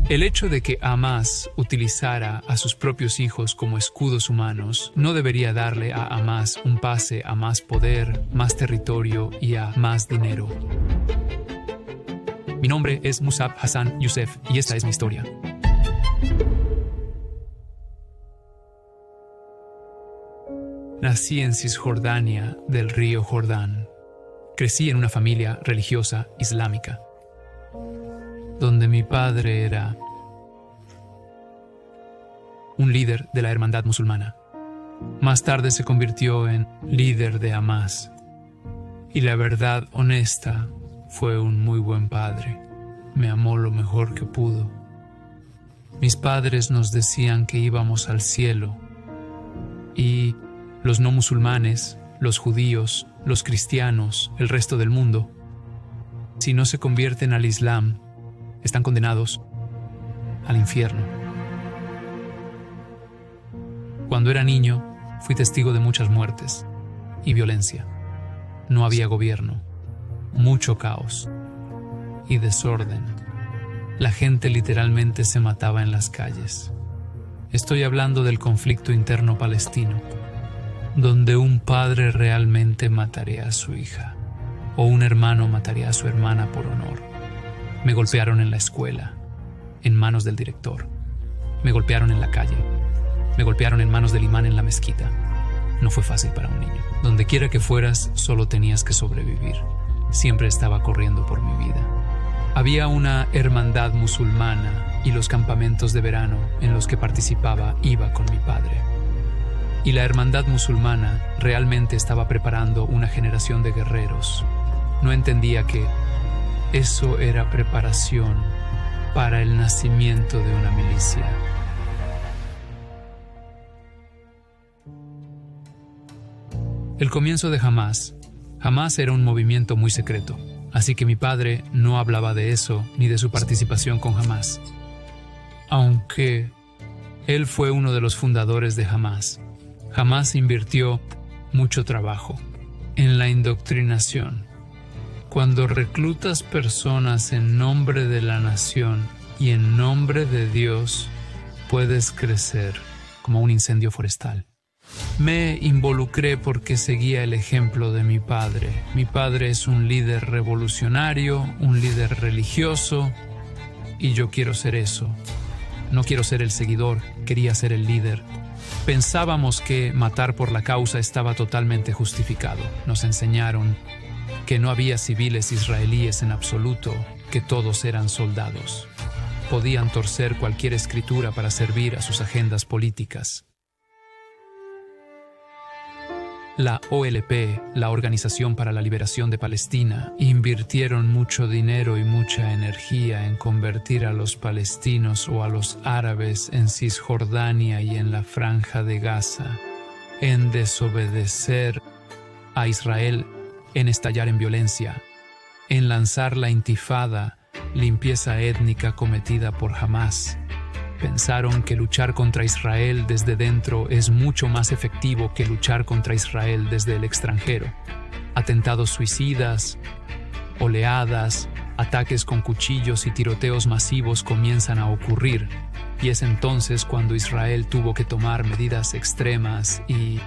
El hecho de que Hamás utilizara a sus propios hijos como escudos humanos no debería darle a Hamás un pase a más poder, más territorio y a más dinero. Mi nombre es Musab Hassan Youssef y esta es mi historia. Nací en Cisjordania del río Jordán. Crecí en una familia religiosa islámica, donde mi padre era un líder de la hermandad musulmana. Más tarde se convirtió en líder de Hamás. Y la verdad honesta, fue un muy buen padre. Me amó lo mejor que pudo. Mis padres nos decían que íbamos al cielo. Y los no musulmanes, los judíos, los cristianos, el resto del mundo, si no se convierten al Islam, están condenados al infierno. Cuando era niño, fui testigo de muchas muertes y violencia. No había gobierno, mucho caos y desorden. La gente literalmente se mataba en las calles. Estoy hablando del conflicto interno palestino, donde un padre realmente mataría a su hija, o un hermano mataría a su hermana por honor. Me golpearon en la escuela, en manos del director. Me golpearon en la calle. Me golpearon en manos del imán en la mezquita. No fue fácil para un niño. Donde quiera que fueras, solo tenías que sobrevivir. Siempre estaba corriendo por mi vida. Había una hermandad musulmana y los campamentos de verano en los que participaba iba con mi padre. Y la hermandad musulmana realmente estaba preparando una generación de guerreros. No entendía que eso era preparación para el nacimiento de una milicia. El comienzo de Hamás. Hamás era un movimiento muy secreto, así que mi padre no hablaba de eso ni de su participación con Hamás. Aunque él fue uno de los fundadores de Hamás, Hamás invirtió mucho trabajo en la indoctrinación. Cuando reclutas personas en nombre de la nación y en nombre de Dios, puedes crecer como un incendio forestal. Me involucré porque seguía el ejemplo de mi padre. Mi padre es un líder revolucionario, un líder religioso, y yo quiero ser eso. No quiero ser el seguidor, quería ser el líder. Pensábamos que matar por la causa estaba totalmente justificado. Nos enseñaron que no había civiles israelíes en absoluto, que todos eran soldados. Podían torcer cualquier escritura para servir a sus agendas políticas. La OLP, la Organización para la Liberación de Palestina, invirtieron mucho dinero y mucha energía en convertir a los palestinos o a los árabes en Cisjordania y en la Franja de Gaza, en desobedecer a Israel, en estallar en violencia, en lanzar la intifada, limpieza étnica cometida por Hamás. Pensaron que luchar contra Israel desde dentro es mucho más efectivo que luchar contra Israel desde el extranjero. Atentados suicidas, oleadas, ataques con cuchillos y tiroteos masivos comienzan a ocurrir, y es entonces cuando Israel tuvo que tomar medidas extremas y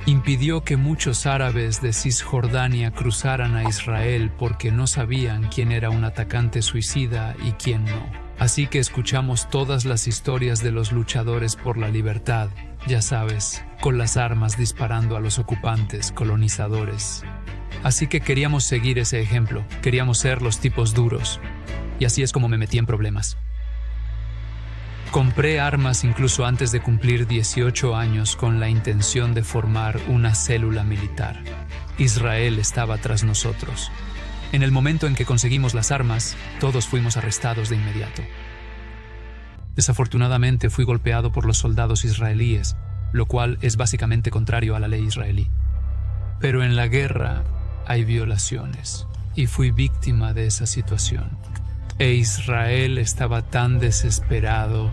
impidió que muchos árabes de Cisjordania cruzaran a Israel porque no sabían quién era un atacante suicida y quién no. Así que escuchamos todas las historias de los luchadores por la libertad, ya sabes, con las armas disparando a los ocupantes, colonizadores. Así que queríamos seguir ese ejemplo, queríamos ser los tipos duros. Y así es como me metí en problemas. Compré armas incluso antes de cumplir 18 años con la intención de formar una célula militar. Israel estaba tras nosotros. En el momento en que conseguimos las armas, todos fuimos arrestados de inmediato. Desafortunadamente fui golpeado por los soldados israelíes, lo cual es básicamente contrario a la ley israelí. Pero en la guerra hay violaciones, y fui víctima de esa situación. E Israel estaba tan desesperado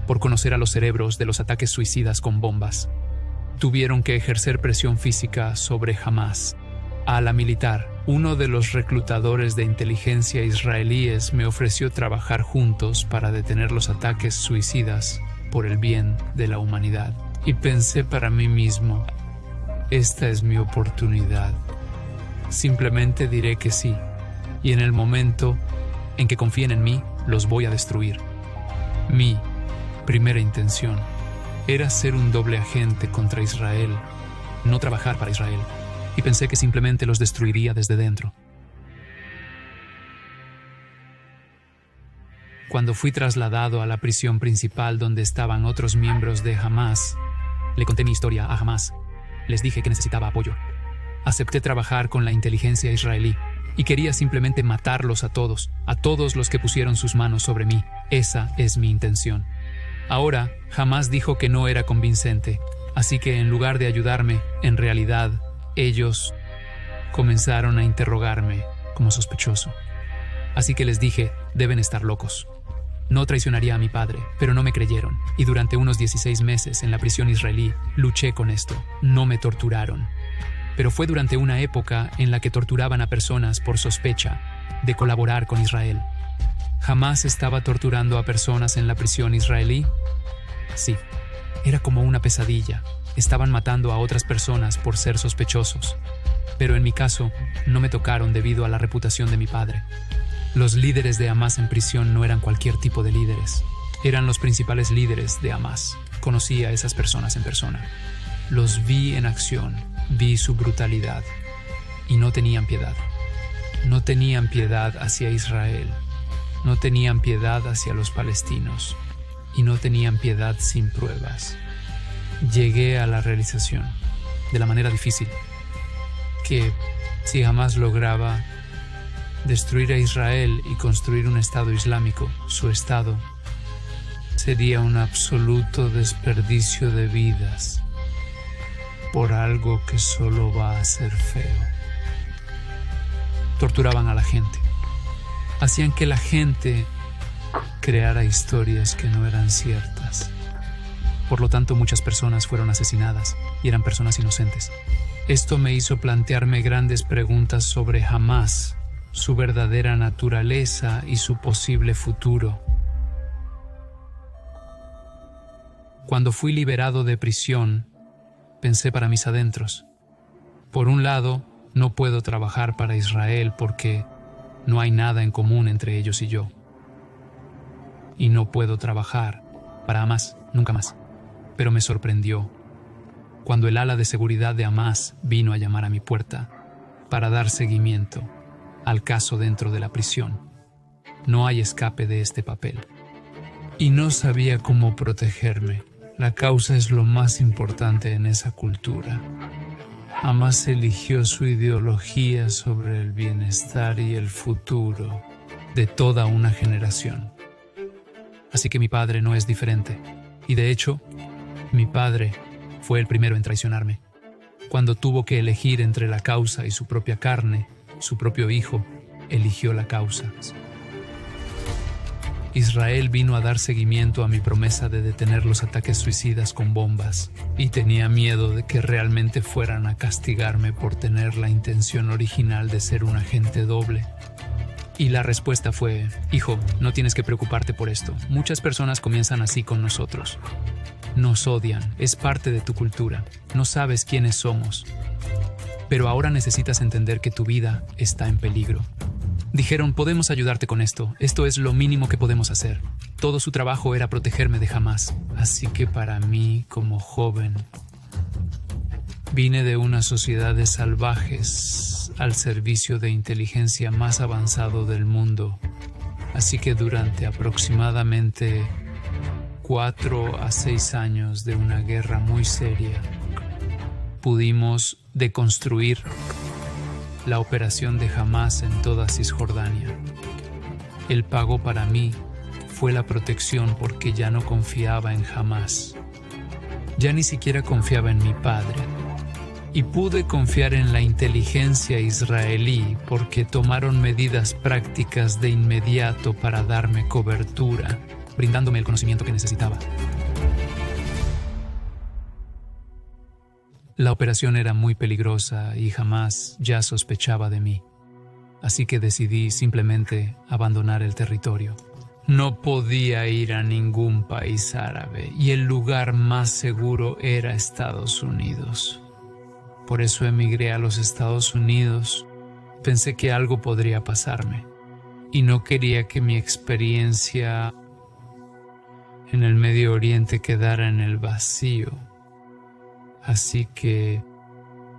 por conocer a los cerebros de los ataques suicidas con bombas. Tuvieron que ejercer presión física sobre Hamás. A la militar, uno de los reclutadores de inteligencia israelíes me ofreció trabajar juntos para detener los ataques suicidas por el bien de la humanidad. Y pensé para mí mismo, esta es mi oportunidad. Simplemente diré que sí, y en el momento en que confíen en mí, los voy a destruir. Mi primera intención era ser un doble agente contra Israel, no trabajar para Israel, y pensé que simplemente los destruiría desde dentro. Cuando fui trasladado a la prisión principal donde estaban otros miembros de Hamás, le conté mi historia a Hamás. Les dije que necesitaba apoyo. Acepté trabajar con la inteligencia israelí y quería simplemente matarlos a todos los que pusieron sus manos sobre mí. Esa es mi intención. Ahora, Hamás dijo que no era convincente, así que en lugar de ayudarme, en realidad, ellos comenzaron a interrogarme como sospechoso. Así que les dije, deben estar locos. No traicionaría a mi padre, pero no me creyeron, y durante unos 16 meses en la prisión israelí luché con esto. No me torturaron. Pero fue durante una época en la que torturaban a personas por sospecha de colaborar con Israel. ¿Jamás estaba torturando a personas en la prisión israelí? Sí, era como una pesadilla. Estaban matando a otras personas por ser sospechosos. Pero en mi caso, no me tocaron debido a la reputación de mi padre. Los líderes de Hamás en prisión no eran cualquier tipo de líderes. Eran los principales líderes de Hamás. Conocí a esas personas en persona. Los vi en acción, vi su brutalidad. Y no tenían piedad. No tenían piedad hacia Israel. No tenían piedad hacia los palestinos. Y no tenían piedad sin pruebas. Llegué a la realización, de la manera difícil, que si Hamás lograba destruir a Israel y construir un Estado islámico, su Estado sería un absoluto desperdicio de vidas por algo que solo va a ser feo. Torturaban a la gente. Hacían que la gente creara historias que no eran ciertas. Por lo tanto, muchas personas fueron asesinadas y eran personas inocentes. Esto me hizo plantearme grandes preguntas sobre Hamás, su verdadera naturaleza y su posible futuro. Cuando fui liberado de prisión, pensé para mis adentros. Por un lado, no puedo trabajar para Israel porque no hay nada en común entre ellos y yo. Y no puedo trabajar para Hamás, nunca más. Pero me sorprendió cuando el ala de seguridad de Hamás vino a llamar a mi puerta para dar seguimiento al caso dentro de la prisión. No hay escape de este papel. Y no sabía cómo protegerme. La causa es lo más importante en esa cultura. Hamás eligió su ideología sobre el bienestar y el futuro de toda una generación. Así que mi padre no es diferente. Y de hecho, mi padre fue el primero en traicionarme. Cuando tuvo que elegir entre la causa y su propia carne, su propio hijo eligió la causa. Israel vino a dar seguimiento a mi promesa de detener los ataques suicidas con bombas, y tenía miedo de que realmente fueran a castigarme por tener la intención original de ser un agente doble. Y la respuesta fue, hijo, no tienes que preocuparte por esto. Muchas personas comienzan así con nosotros. Nos odian, es parte de tu cultura. No sabes quiénes somos. Pero ahora necesitas entender que tu vida está en peligro. Dijeron, podemos ayudarte con esto. Esto es lo mínimo que podemos hacer. Todo su trabajo era protegerme de Hamás. Así que para mí, como joven, vine de una sociedad de salvajes al servicio de inteligencia más avanzado del mundo. Así que durante aproximadamente 4 a 6 años de una guerra muy seria, pudimos deconstruir la operación de Hamás en toda Cisjordania. El pago para mí fue la protección porque ya no confiaba en Hamás. Ya ni siquiera confiaba en mi padre. Y pude confiar en la inteligencia israelí porque tomaron medidas prácticas de inmediato para darme cobertura, brindándome el conocimiento que necesitaba. La operación era muy peligrosa y Hamás ya sospechaba de mí. Así que decidí simplemente abandonar el territorio. No podía ir a ningún país árabe y el lugar más seguro era Estados Unidos. Por eso emigré a los Estados Unidos. Pensé que algo podría pasarme y no quería que mi experiencia en el Medio Oriente quedara en el vacío. Así que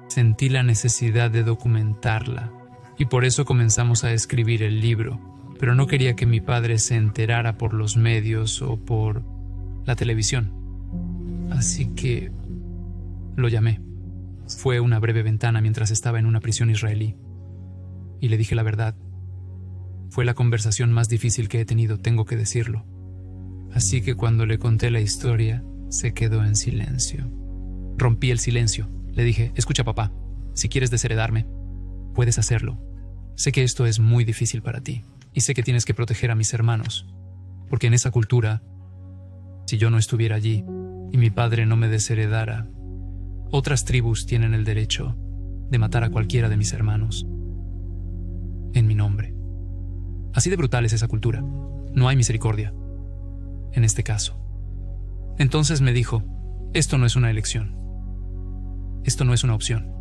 sentí la necesidad de documentarla y por eso comenzamos a escribir el libro. Pero no quería que mi padre se enterara por los medios o por la televisión. Así que lo llamé. Fue una breve ventana mientras estaba en una prisión israelí. Y le dije la verdad. Fue la conversación más difícil que he tenido, tengo que decirlo. Así que cuando le conté la historia, se quedó en silencio. Rompí el silencio. Le dije, escucha papá, si quieres desheredarme, puedes hacerlo. Sé que esto es muy difícil para ti. Y sé que tienes que proteger a mis hermanos, porque en esa cultura, si yo no estuviera allí y mi padre no me desheredara, otras tribus tienen el derecho de matar a cualquiera de mis hermanos en mi nombre. Así de brutal es esa cultura. No hay misericordia en este caso. Entonces me dijo, esto no es una elección. Esto no es una opción.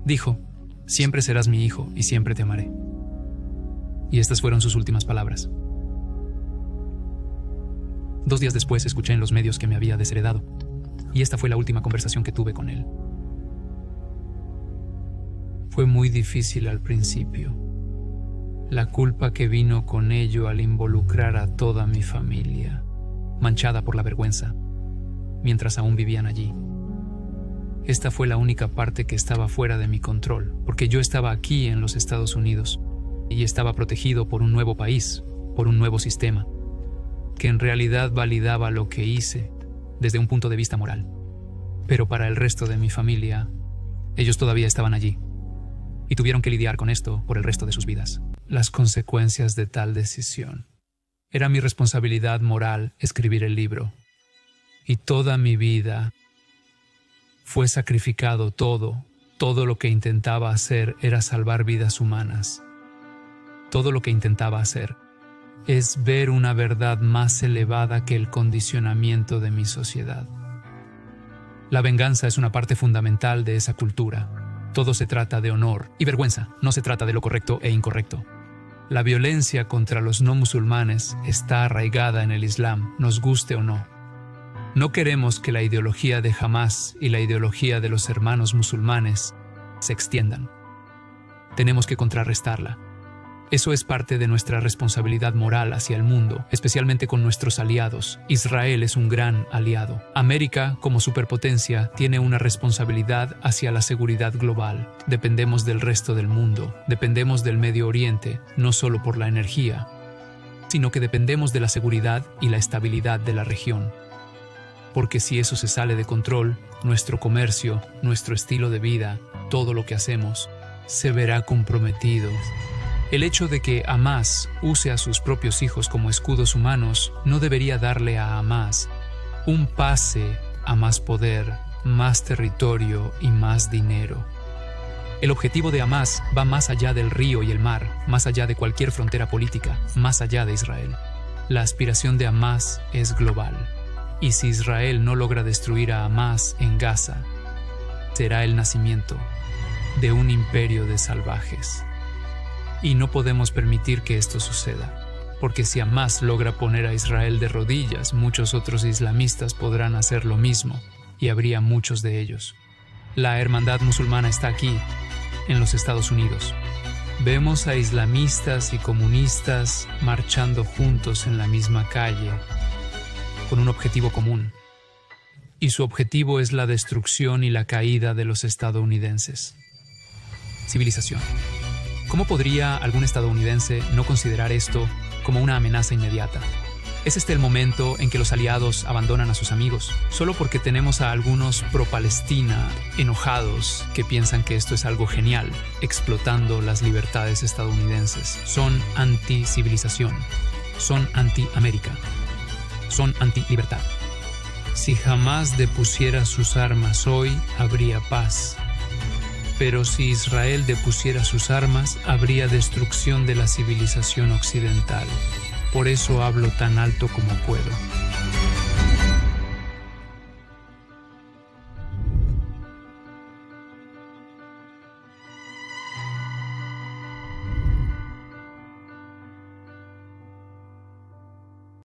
Dijo, siempre serás mi hijo y siempre te amaré. Y estas fueron sus últimas palabras. 2 días después escuché en los medios que me había desheredado, y esta fue la última conversación que tuve con él. Fue muy difícil al principio. La culpa que vino con ello al involucrar a toda mi familia, manchada por la vergüenza, mientras aún vivían allí. Esta fue la única parte que estaba fuera de mi control, porque yo estaba aquí en los Estados Unidos, y estaba protegido por un nuevo país, por un nuevo sistema, que en realidad validaba lo que hice desde un punto de vista moral. Pero para el resto de mi familia, ellos todavía estaban allí, y tuvieron que lidiar con esto por el resto de sus vidas. Las consecuencias de tal decisión. Era mi responsabilidad moral escribir el libro, y toda mi vida fue sacrificado todo lo que intentaba hacer era salvar vidas humanas. Todo lo que intentaba hacer es ver una verdad más elevada que el condicionamiento de mi sociedad. La venganza es una parte fundamental de esa cultura. Todo se trata de honor y vergüenza, no se trata de lo correcto e incorrecto. La violencia contra los no musulmanes está arraigada en el Islam, nos guste o no. No queremos que la ideología de Hamás y la ideología de los hermanos musulmanes se extiendan. Tenemos que contrarrestarla. Eso es parte de nuestra responsabilidad moral hacia el mundo, especialmente con nuestros aliados. Israel es un gran aliado. América, como superpotencia, tiene una responsabilidad hacia la seguridad global. Dependemos del resto del mundo, dependemos del Medio Oriente, no solo por la energía, sino que dependemos de la seguridad y la estabilidad de la región. Porque si eso se sale de control, nuestro comercio, nuestro estilo de vida, todo lo que hacemos, se verá comprometido. El hecho de que Hamás use a sus propios hijos como escudos humanos no debería darle a Hamás un pase a más poder, más territorio y más dinero. El objetivo de Hamás va más allá del río y el mar, más allá de cualquier frontera política, más allá de Israel. La aspiración de Hamás es global. Y si Israel no logra destruir a Hamás en Gaza, será el nacimiento de un imperio de salvajes. Y no podemos permitir que esto suceda, porque si Hamás logra poner a Israel de rodillas, muchos otros islamistas podrán hacer lo mismo, y habría muchos de ellos. La hermandad musulmana está aquí, en los Estados Unidos. Vemos a islamistas y comunistas marchando juntos en la misma calle, con un objetivo común. Y su objetivo es la destrucción y la caída de los estadounidenses. Civilización. ¿Cómo podría algún estadounidense no considerar esto como una amenaza inmediata? ¿Es este el momento en que los aliados abandonan a sus amigos? Solo porque tenemos a algunos pro-Palestina enojados que piensan que esto es algo genial, explotando las libertades estadounidenses. Son anti-civilización, son anti-América, son anti-libertad. Si Hamás depusiera sus armas hoy, habría paz. Pero si Israel depusiera sus armas, habría destrucción de la civilización occidental. Por eso hablo tan alto como puedo.